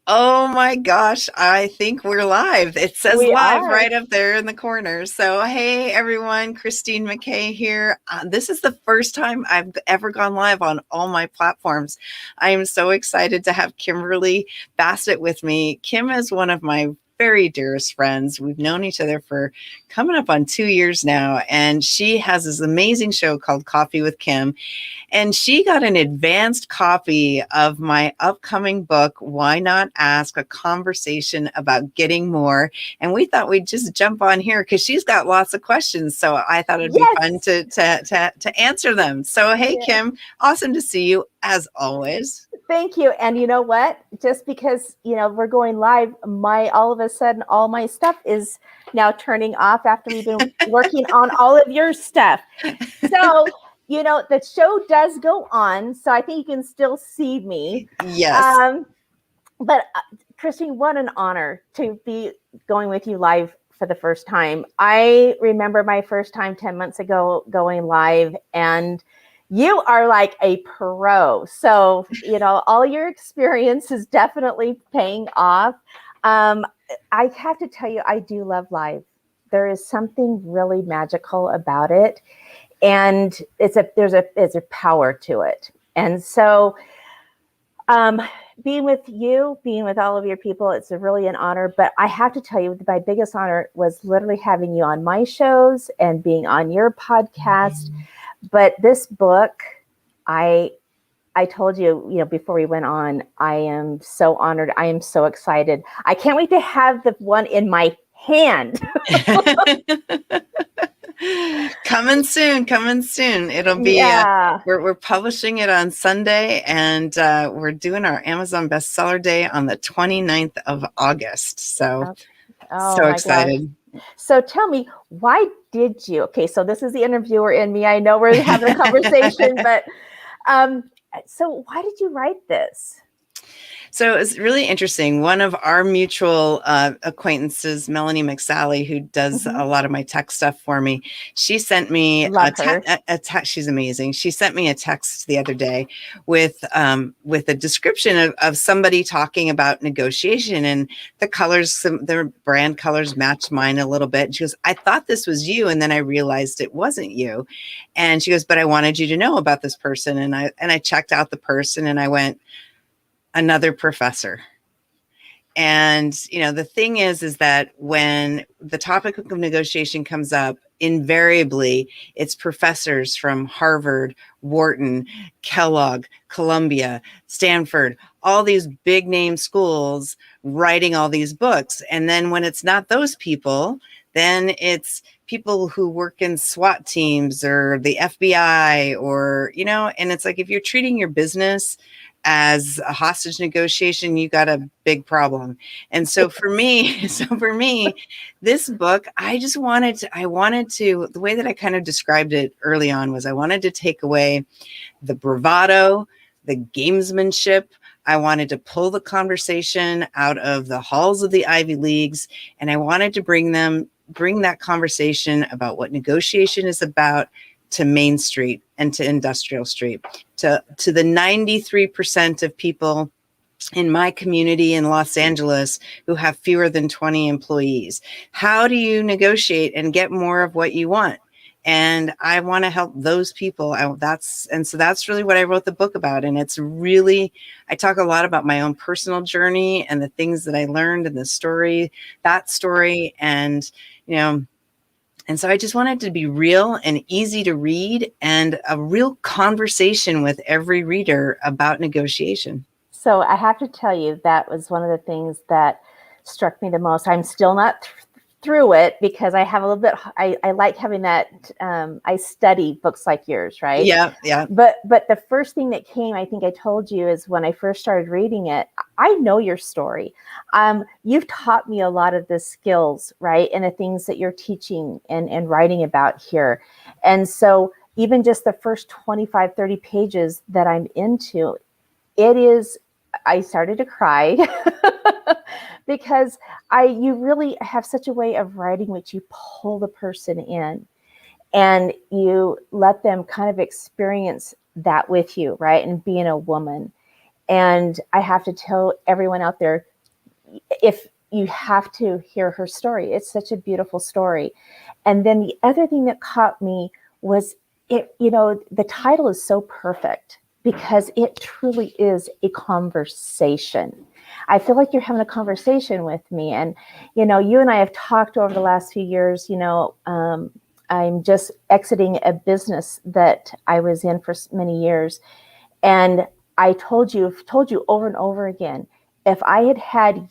Oh my gosh, I think we're live. It says We live are. right up there in the corner. So, hey everyone, Christine McKay here. This is the first time I've ever gone live on all my platforms. I am so excited to have Kimberly Bassett with me. Kim is one of my very dearest friends. We've known each other for coming up on 2 years now, and she has this amazing show called Coffee with Kim. And she got an advanced copy of my upcoming book, Why Not Ask? A Conversation About Getting More. And we thought we'd just jump on here because she's got lots of questions. So I thought it'd be fun Yes. to answer them. So, hey, Yeah. Kim, awesome to see you as always. Thank you. And you know what? Just because, we're going live, all of a sudden all my stuff is now turning off after we've been working on all of your stuff. So, the show does go on. So I think you can still see me. Yes. But Christine, what an honor to be going with you live for the first time. I remember my first time 10 months ago going live, and you are like a pro. So, all your experience is definitely paying off. I have to tell you, I do love live. There is something really magical about it. And there's a power to it. And so, being with you, being with all of your people, it's really an honor. But I have to tell you, my biggest honor was literally having you on my shows and being on your podcast. But this book, I told you, before we went on, I am so honored. I am so excited. I can't wait to have the one in my hand. Coming soon. It'll be Yeah. we're publishing it on Sunday, and we're doing our Amazon bestseller day on the 29th of August. So Oh so my gosh. excited. So tell me, why did you? Okay, so this is the interviewer in me. I know we're having a conversation, but so why did you write this? So it's really interesting. One of our mutual acquaintances, Melanie McSally, who does a lot of my tech stuff for me, she sent me a text. She's amazing. She sent me a text the other day with a description of somebody talking about negotiation, and the colors, their brand colors matched mine a little bit. And she goes, "I thought this was you, and then I realized it wasn't you." And she goes, "But I wanted you to know about this person." And I checked out the person, and I went, another professor. And, the thing is that when the topic of negotiation comes up, invariably it's professors from Harvard, Wharton, Kellogg, Columbia, Stanford, all these big name schools writing all these books. And then when it's not those people, then it's people who work in SWAT teams or the FBI or, and it's like, if you're treating your business as a hostage negotiation, you got a big problem. And so for me, this book, I wanted to, the way that I kind of described it early on was I wanted to take away the bravado, the gamesmanship. I wanted to pull the conversation out of the halls of the Ivy Leagues, and I wanted to bring that conversation about what negotiation is about to Main Street and to Industrial Street, to the 93% of people in my community in Los Angeles who have fewer than 20 employees. How do you negotiate and get more of what you want? And I want to help those people. So that's really what I wrote the book about. And it's really, I talk a lot about my own personal journey and the things that I learned and that story. And, and so I just wanted to be real and easy to read and a real conversation with every reader about negotiation. So I have to tell you, that was one of the things that struck me the most. I'm still not through it because I have a little bit, I like having that, I study books like yours, right? Yeah. But the first thing that came, I think I told you, is when I first started reading it, I know your story. You've taught me a lot of the skills, right? And the things that you're teaching and writing about here. And so even just the first 25, 30 pages that I'm into, I started to cry because you really have such a way of writing which you pull the person in and you let them kind of experience that with you, right? And being a woman. And I have to tell everyone out there, if you have to hear her story, it's such a beautiful story. And then the other thing that caught me was the title is so perfect because it truly is a conversation. I feel like you're having a conversation with me. And, you and I have talked over the last few years, I'm just exiting a business that I was in for many years. And I've told you over and over again, if I had had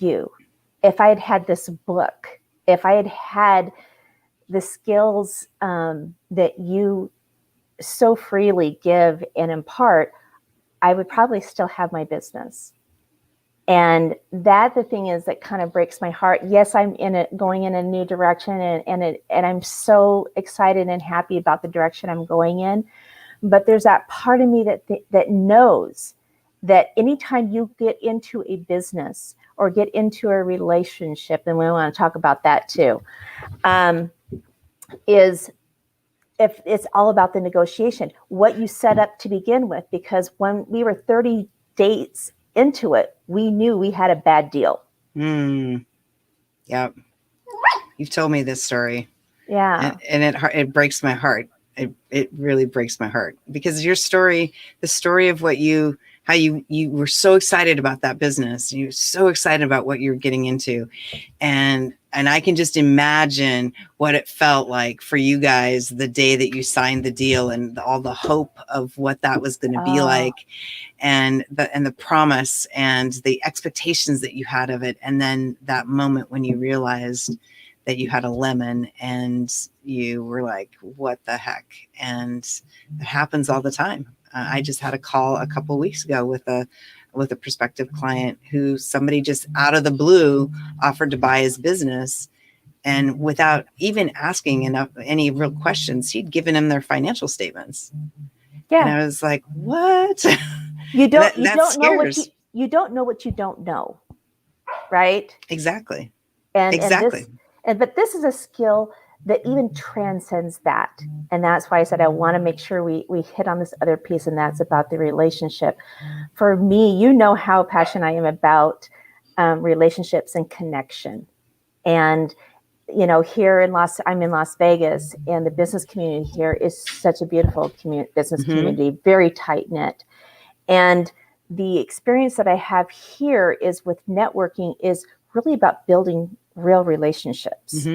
this book, if I had had the skills that you so freely give and impart, I would probably still have my business. And the thing is that kind of breaks my heart. Yes, I'm going in a new direction, and I'm so excited and happy about the direction I'm going in. But there's that part of me that knows that anytime you get into a business or get into a relationship, and we want to talk about that too, is if it's all about the negotiation, what you set up to begin with. Because when we were 30 dates into it, we knew we had a bad deal. Yep. You've told me this story. Yeah. And it breaks my heart. It really breaks my heart, because your story, the story of how you were so excited about that business. You were so excited about what you're getting into. And I can just imagine what it felt like for you guys the day that you signed the deal, and all the hope of what that was going to be like, and the promise and the expectations that you had of it. And then that moment when you realized that you had a lemon, and you were like, what the heck? And it happens all the time. I just had a call a couple of weeks ago with a prospective client who somebody just out of the blue offered to buy his business. And without even asking any real questions, he'd given him their financial statements. Yeah. And I was like, what? You don't know what you don't know. Right? Exactly. Exactly. But this is a skill that even transcends that. And that's why I said I want to make sure we hit on this other piece, and that's about the relationship. For me, how passionate I am about relationships and connection. And, here I'm in Las Vegas, and the business community here is such a beautiful business community, very tight-knit. And the experience that I have here is with networking is really about building real relationships.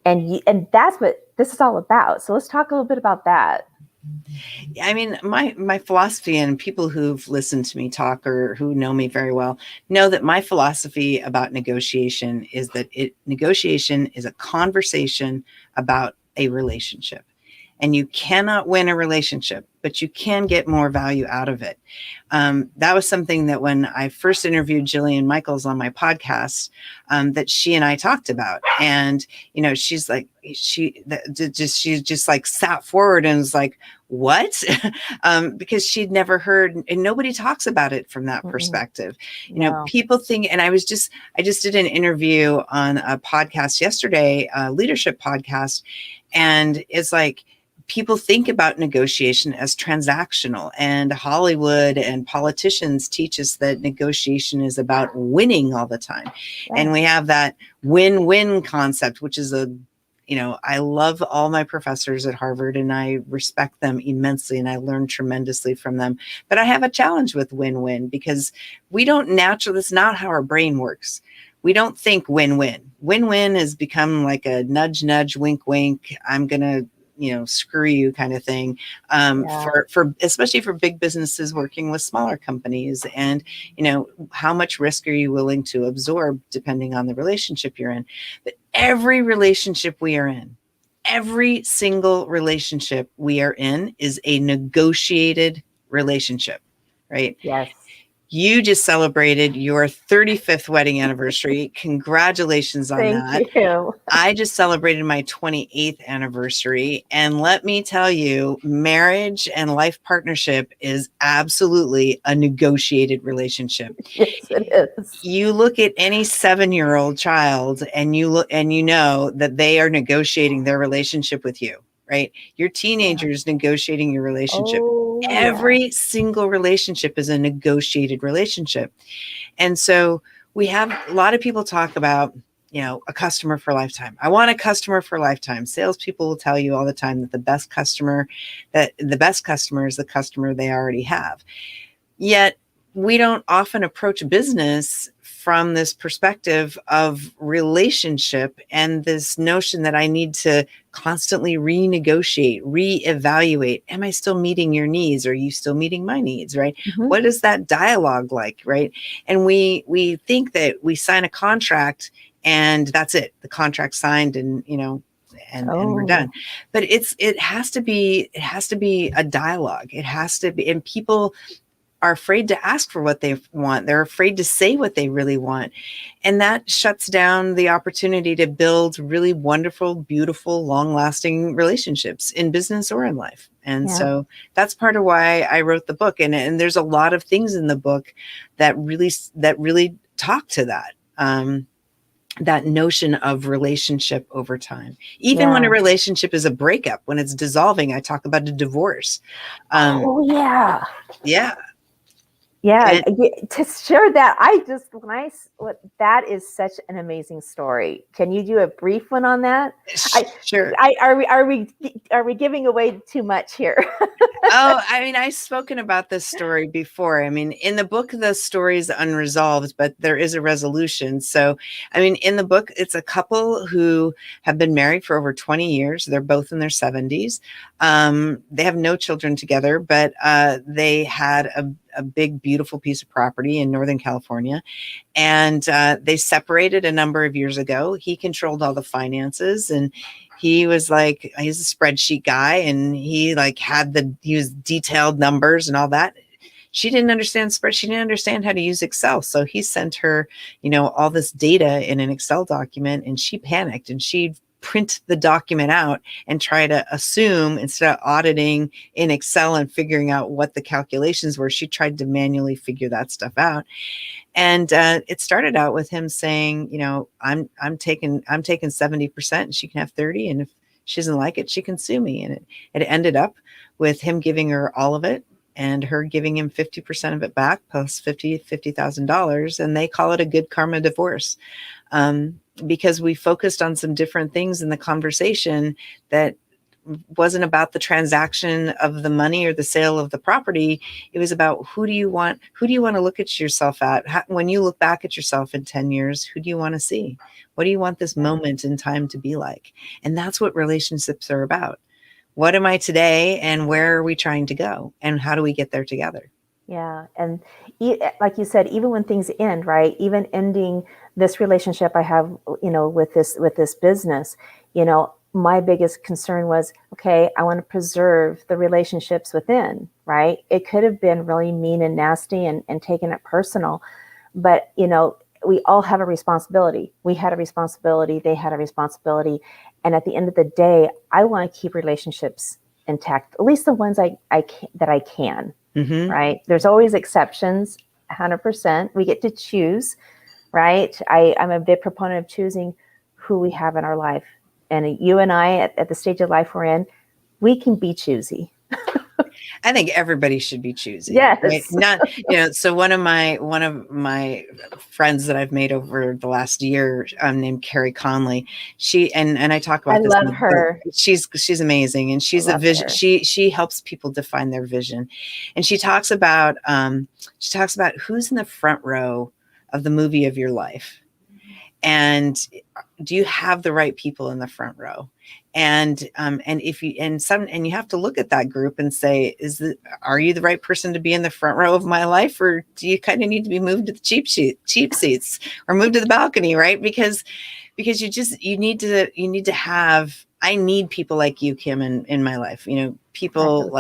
And that's what this is all about. So let's talk a little bit about that. I mean, my philosophy, and people who've listened to me talk or who know me very well know that my philosophy about negotiation is that negotiation is a conversation about a relationship. And you cannot win a relationship, but you can get more value out of it. That was something that when I first interviewed Jillian Michaels on my podcast, that she and I talked about. And, she's like, she just like sat forward and was like, what? Because she'd never heard, and nobody talks about it from that perspective. People think, and I just did an interview on a podcast yesterday, a leadership podcast. And it's like, people think about negotiation as transactional, and Hollywood and politicians teach us that negotiation is about winning all the time. Yeah. And we have that win-win concept, which is I love all my professors at Harvard, and I respect them immensely, and I learn tremendously from them. But I have a challenge with win-win, because that's not how our brain works. We don't think win-win. Win-win has become like a nudge, nudge, wink, wink. I'm going to, screw you kind of thing, for especially for big businesses working with smaller companies. And, how much risk are you willing to absorb depending on the relationship you're in? But every relationship we are in, every single relationship we are in is a negotiated relationship, right? Yes. You just celebrated your 35th wedding anniversary. Congratulations on that. Thank you. I just celebrated my 28th anniversary. And let me tell you, marriage and life partnership is absolutely a negotiated relationship. Yes, it is. You look at any 7-year-old child, and you know that they are negotiating their relationship with you, right? Your teenagers negotiating your relationship. Oh, Every single relationship is a negotiated relationship. And so we have a lot of people talk about, a customer for a lifetime. I want a customer for a lifetime. Salespeople will tell you all the time that the best customer is the customer they already have. Yet we don't often approach business from this perspective of relationship and this notion that I need to constantly renegotiate, reevaluate. Am I still meeting your needs? Are you still meeting my needs? Right? Mm-hmm. What is that dialogue like? Right? And we think that we sign a contract and that's it. The contract signed, and and we're done. But it has to be a dialogue. It has to be, and people are afraid to ask for what they want. They're afraid to say what they really want. And that shuts down the opportunity to build really wonderful, beautiful, long-lasting relationships in business or in life. And so that's part of why I wrote the book. And there's a lot of things in the book that really talk to that. That notion of relationship over time. Even when a relationship is a breakup, when it's dissolving, I talk about a divorce. Yeah, to share that, that is such an amazing story. Can you do a brief one on that? Sure. Are we giving away too much here? I've spoken about this story before. In the book, the story is unresolved, but there is a resolution. So, in the book, it's a couple who have been married for over 20 years. They're both in their 70s. They have no children together, but they had a big, beautiful piece of property in Northern California. And they separated a number of years ago. He controlled all the finances, and he was he's a spreadsheet guy, and he was detailed numbers and all that. She didn't understand spreadsheet. She didn't understand how to use Excel. So he sent her, all this data in an Excel document, and she panicked, and she'd print the document out and try to assume, instead of auditing in Excel and figuring out what the calculations were, she tried to manually figure that stuff out. And it started out with him saying, I'm taking 70% and she can have 30. And if she doesn't like it, she can sue me. And it ended up with him giving her all of it and her giving him 50% of it back, plus $50,000. And they call it a good karma divorce. Because we focused on some different things in the conversation that wasn't about the transaction of the money or the sale of the property. It was about who do you want to look at yourself at? When you look back at yourself in 10 years, who do you want to see? What do you want this moment in time to be like? And that's what relationships are about. What am I today, and where are we trying to go, and how do we get there together? Yeah. And like you said, even when things end, right? Even ending this relationship I have, with this business, my biggest concern was, okay, I want to preserve the relationships within, right? It could have been really mean and nasty and taking it personal, but, we all have a responsibility. We had a responsibility. They had a responsibility. And at the end of the day, I want to keep relationships intact, at least the ones I can. Mm-hmm. Right. There's always exceptions, 100%. We get to choose, right? I'm a big proponent of choosing who we have in our life. And you and I, at the stage of life we're in, we can be choosy. I think everybody should be choosy. Yes. Right? Not, so one of my friends that I've made over the last year, named Carrie Conley, she, and I talk about this. I love her. She's amazing. And she's a vision. She helps people define their vision. And she talks about who's in the front row of the movie of your life. And do you have the right people in the front row? And if you you have to look at that group and say, are you the right person to be in the front row of my life, or do you kind of need to be moved to the cheap seats or moved to the balcony, right? Because you need to have. I need people like you, Kim, in my life. People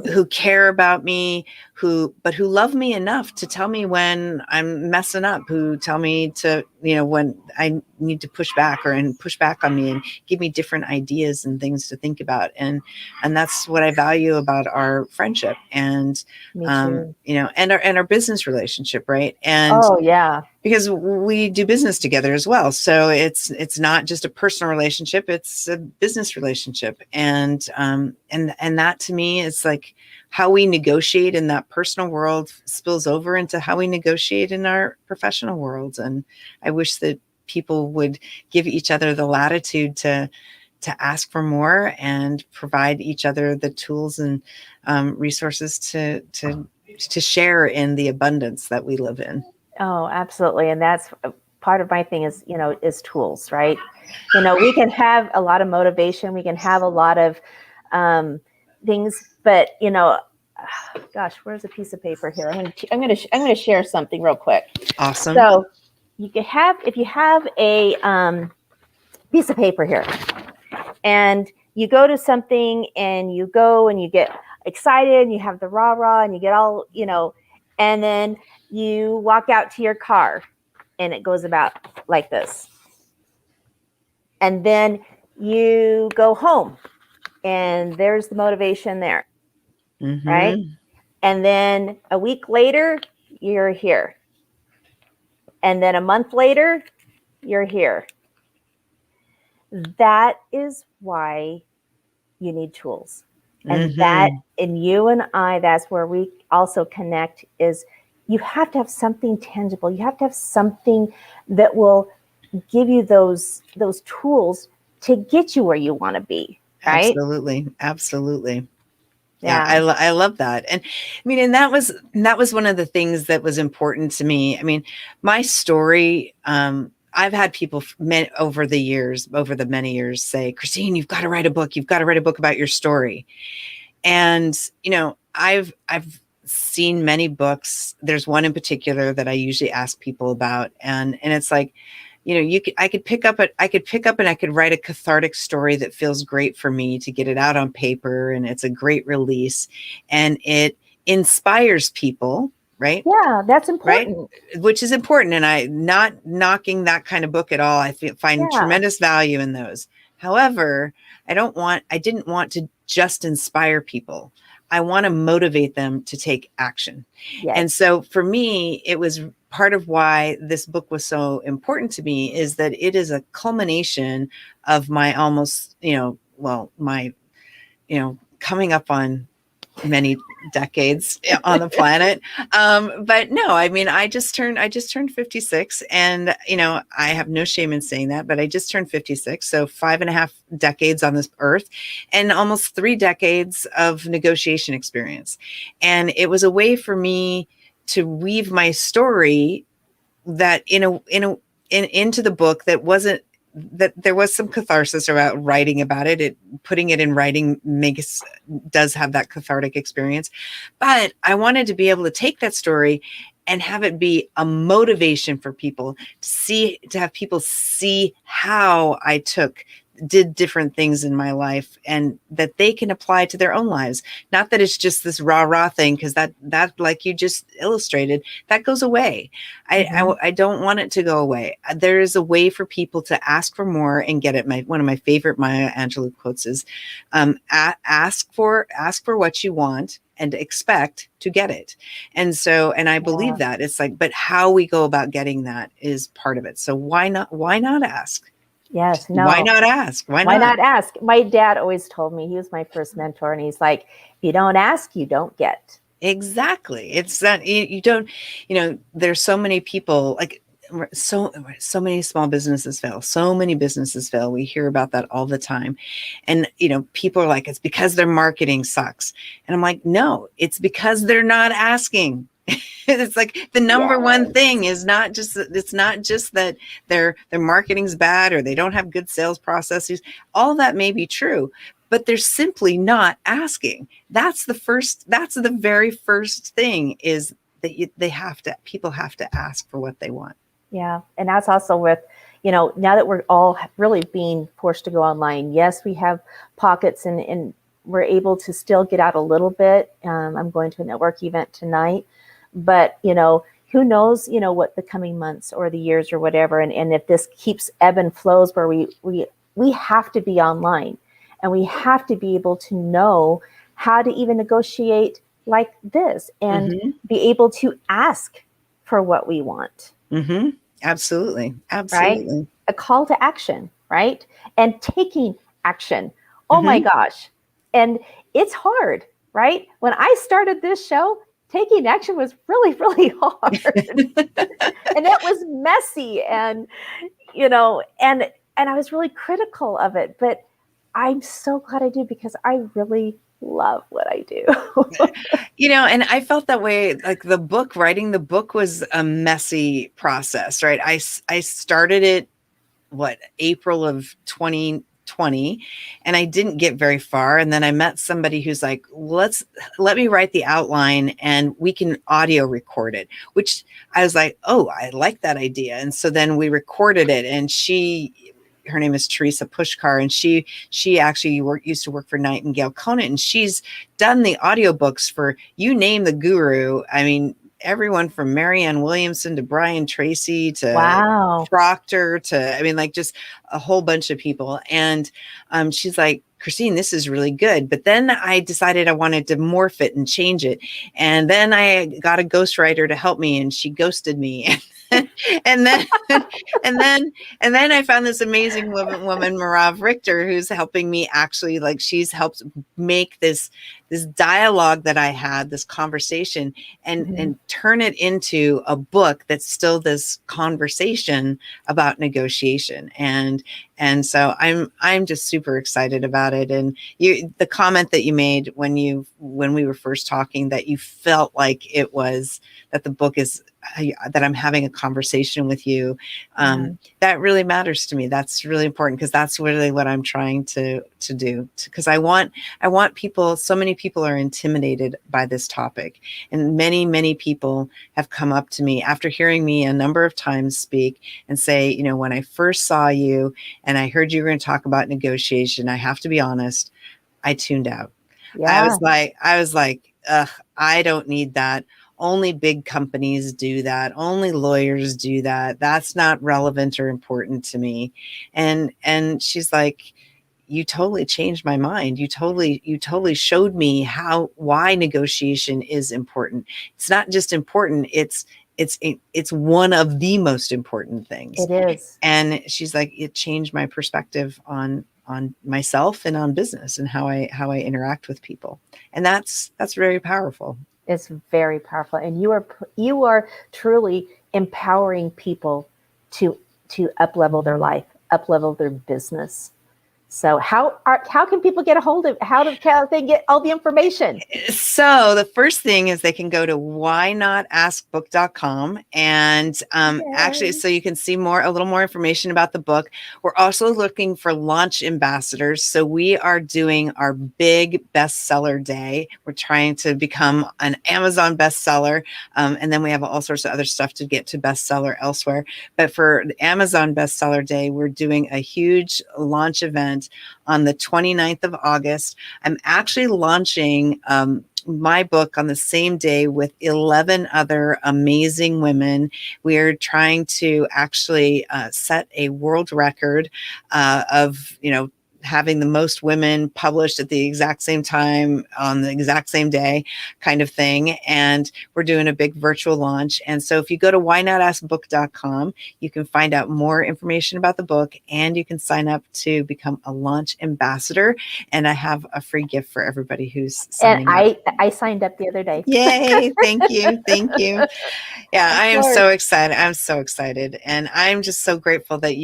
who care about me, who love me enough to tell me when I'm messing up, who tell me to, when I need to push back and push back on me and give me different ideas and things to think about. And that's what I value about our friendship and, and our business relationship. Right. And because we do business together as well. So it's not just a personal relationship, it's a business relationship. And that to me is like how we negotiate in that personal world spills over into how we negotiate in our professional worlds. And I wish that people would give each other the latitude to ask for more and provide each other the tools and resources to share in the abundance that we live in. Oh, absolutely. And that's part of my thing is, is tools, right? We can have a lot of motivation. We can have a lot of things, but gosh, where's a piece of paper here? I'm going to share something real quick. Awesome. So you can have, if you have a piece of paper here, and you go to something and you go and you get excited and you have the rah-rah and you get all, and then you walk out to your car and it goes about like this. And then you go home and there's the motivation there, right? And then a week later, you're here. And then a month later, you're here. That is why you need tools. And that, and you and I, that's where we also connect, is you have to have something tangible. You have to have something that will give you those tools to get you where you want to be. Right? Absolutely. Yeah, I love that. And I mean, and that was one of the things that was important to me. I mean, my story, I've had people over the many years say, Christine, you've got to write a book. You've got to write a book about your story. And, I've seen many books. There's one in particular that I usually ask people about. And it's like, I could pick up and I could write a cathartic story that feels great for me to get it out on paper. And it's a great release and it inspires people. Right. Yeah, that's important. Right? Which is important. And I'm not knocking that kind of book at all. I find tremendous value in those. However, I didn't want to just inspire people. I want to motivate them to take action. Yes. And so for me, it was part of why this book was so important to me, is that it is a culmination of my almost, coming up on many decades on the planet. But no, I mean, I just turned 56 and, I have no shame in saying that, but I just turned 56. So 5.5 decades on this earth and almost 3 decades of negotiation experience. And it was a way for me to weave my story that into the book that there was some catharsis about writing about it. Putting it in writing does have that cathartic experience, but I wanted to be able to take that story and have it be a motivation for people to have people see how I did different things in my life and that they can apply to their own lives. Not that it's just this rah thing, because that like you just illustrated, that goes away. I don't want it to go away. There is a way for people to ask for more and get it. One of my favorite Maya Angelou quotes is, ask for what you want and expect to get it. And I believe that it's like, but how we go about getting that is part of it. So why not ask? Yes. No. Why not ask? Why not ask? My dad always told me, he was my first mentor, and he's like, if you don't ask, you don't get. Exactly. It's that you don't, there's so many people, like so many small businesses fail. So many businesses fail. We hear about that all the time. And, people are like, it's because their marketing sucks. And I'm like, no, it's because they're not asking. It's like the number one thing is it's not just that their marketing's bad or they don't have good sales processes. All that may be true, but they're simply not asking. That's the very first thing, is that people have to ask for what they want. Yeah. And that's also with, now that we're all really being forced to go online. Yes, we have pockets and we're able to still get out a little bit. I'm going to a network event tonight. But, who knows, what the coming months or the years or whatever. And if this keeps ebb and flows where we have to be online and we have to be able to know how to even negotiate like this and be able to ask for what we want. Absolutely. Right? A call to action, right? And taking action. Oh my gosh. And it's hard. right? When I started this show, taking action was really, really hard. And it was messy, and and I was really critical of it, but I'm so glad I do, because I really love what I do. And I felt that way. Like writing the book was a messy process, right? I started it, April of 2020, and I didn't get very far. And then I met somebody who's like, let me write the outline and we can audio record it, which I was like, oh, I like that idea. And so then we recorded it, and her name is Teresa Pushkar, and she actually used to work for Nightingale Conant, and she's done the audiobooks for, you name the guru. I mean, everyone from Marianne Williamson to Brian Tracy to Wow. Proctor to, like just a whole bunch of people. And she's like, Christine, this is really good. But then I decided I wanted to morph it and change it. And then I got a ghostwriter to help me, and she ghosted me. and then I found this amazing woman, Marav Richter, who's helping me actually, she's helped make this dialogue that I had, this conversation, and turn it into a book that's still this conversation about negotiation. And so I'm just super excited about it. And the comment that you made when we were first talking, that you felt like it was that the book is that I'm having a conversation with you. That really matters to me. That's really important, because that's really what I'm trying to do. Because I want people. So many people are intimidated by this topic, and many people have come up to me after hearing me a number of times speak and say, when I first saw you and I heard you were going to talk about negotiation, I have to be honest, I tuned out. Yeah. I was like, ugh, I don't need that. Only big companies do that. Only lawyers do that. That's not relevant or important to me. And she's like, you totally changed my mind. You totally showed me why negotiation is important. It's not just important. It's one of the most important things. It is. And she's like, it changed my perspective on myself and on business and how I interact with people. And that's very powerful. It's very powerful. And you are truly empowering people to up-level their life, up-level their business. So how can people get a hold of, how they get all the information? So the first thing is they can go to whynotaskbook.com, and actually, so you can see a little more information about the book. We're also looking for launch ambassadors. So we are doing our big bestseller day. We're trying to become an Amazon bestseller. And then we have all sorts of other stuff to get to bestseller elsewhere. But for the Amazon bestseller day, we're doing a huge launch event on the 29th of August. I'm actually launching my book on the same day with 11 other amazing women. We're trying to actually set a world record of, having the most women published at the exact same time on the exact same day kind of thing. And we're doing a big virtual launch. And so if you go to whynotaskbook.com, you can find out more information about the book, and you can sign up to become a launch ambassador. And I have a free gift for everybody who's signing up. I signed up the other day. Yay. Thank you. Thank you. Yeah, I am so excited. I'm so excited. And I'm just so grateful that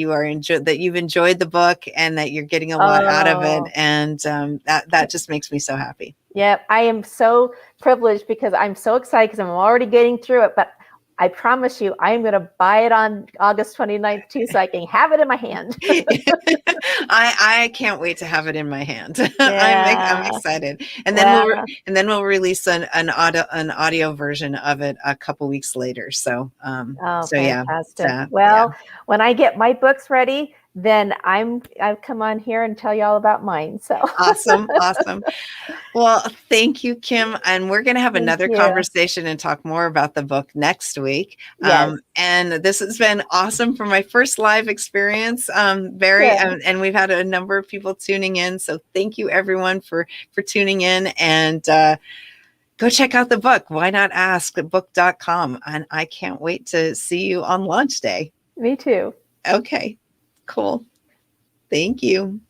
that you've enjoyed the book and that you're getting a lot out of it. And that just makes me so happy. Yeah, I am so privileged, because I'm so excited, because I'm already getting through it. But I promise you, I'm going to buy it on August 29th too, so I can have it in my hand. I can't wait to have it in my hand. Yeah. I'm excited. And then we'll release an audio version of it a couple weeks later. So fantastic. When I get my books ready, then I'll come on here and tell you all about mine. So awesome. Well, thank you, Kim. And we're going to have another conversation and talk more about the book next week. Yes. And this has been awesome for my first live experience. And we've had a number of people tuning in. So thank you everyone for tuning in, and go check out the book, whynotaskbook.com. And I can't wait to see you on launch day. Me too. Okay. Cool. Thank you.